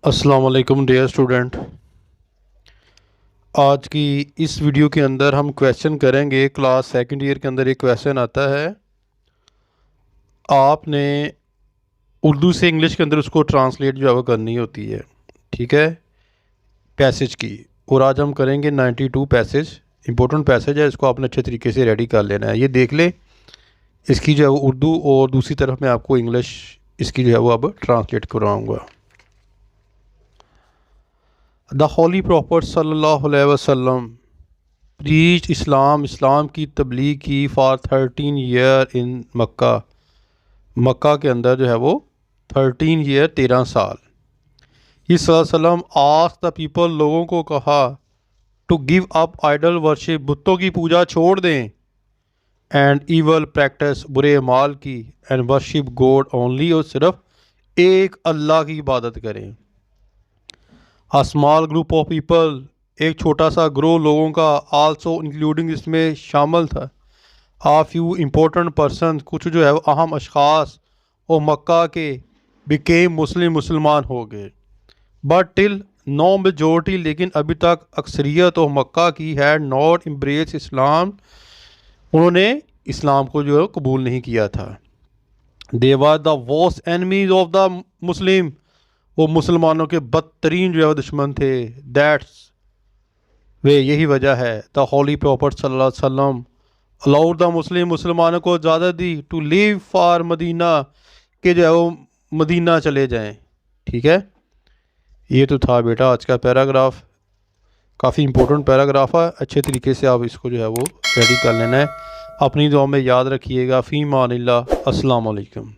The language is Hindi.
अस्सलाम वालेकुम डियर स्टूडेंट। आज की इस वीडियो के अंदर हम क्वेश्चन करेंगे। क्लास सेकंड ईयर के अंदर एक क्वेश्चन आता है, आपने उर्दू से इंग्लिश के अंदर उसको ट्रांसलेट जो है वो करनी होती है, ठीक है, पैसेज की। और आज हम करेंगे 92 पैसेज। इंपॉर्टेंट पैसेज है, इसको आपने अच्छे तरीके से रेडी कर लेना है। ये देख ले, इसकी जो है वो उर्दू और दूसरी तरफ मैं आपको इंग्लिश इसकी जो है वो अब ट्रांसलेट करवाऊँगा। द होली प्रॉफिट सल्लल्लाहु अलैहि वसल्लम प्रीच्ड इस्लाम की तबलीग की फॉर 13 ईयर इन मक्का। मक्का के अंदर जो है वो 13 ईयर 13 साल। इस वसल्लम आस्क्ड द पीपल, लोगों को कहा, to give up idol worship, बुतों की पूजा छोड़ दें, एंड ईवल प्रैक्टिस, बुरे माल की, एंड वर्शिप गॉड ओनली, और सिर्फ एक अल्लाह की इबादत करें। A small group of people, एक छोटा सा ग्रोह लोगों का, आल्सो इंक्लूडिंग, इसमें शामिल था, आ फ्यू इम्पोर्टेंट पर्सन, कुछ जो है वो अहम अशखास और मक्का के, बिकेम मुसलमान हो गए। बट टिल नो मेजोरिटी, लेकिन अभी तक अक्सरियत और मक्का की हैड नॉट एम्ब्रेस इस्लाम, उन्होंने इस्लाम को जो है कबूल नहीं किया था। They were the worst enemies of the Muslim, वो मुसलमानों के बदतरीन जो है वो दुश्मन थे। दैट्स वे, यही वजह है, द होली प्रॉफिट सल्लल्लाहु अलैहि वसल्लम अलाउड द मुस्लिम, मुसलमानों को इजाज़त दी, टू लीव फॉर मदीना, के जो है वो मदीना चले जाएं। ठीक है, ये तो था बेटा आज का पैराग्राफ। काफ़ी इंपॉर्टेंट पैराग्राफ है, अच्छे तरीके से आप इसको जो है वो रेडी कर लेना है। अपनी दुआ में याद रखिएगा। फ़ी मानिल्लाह। अस्सलाम वालेकुम।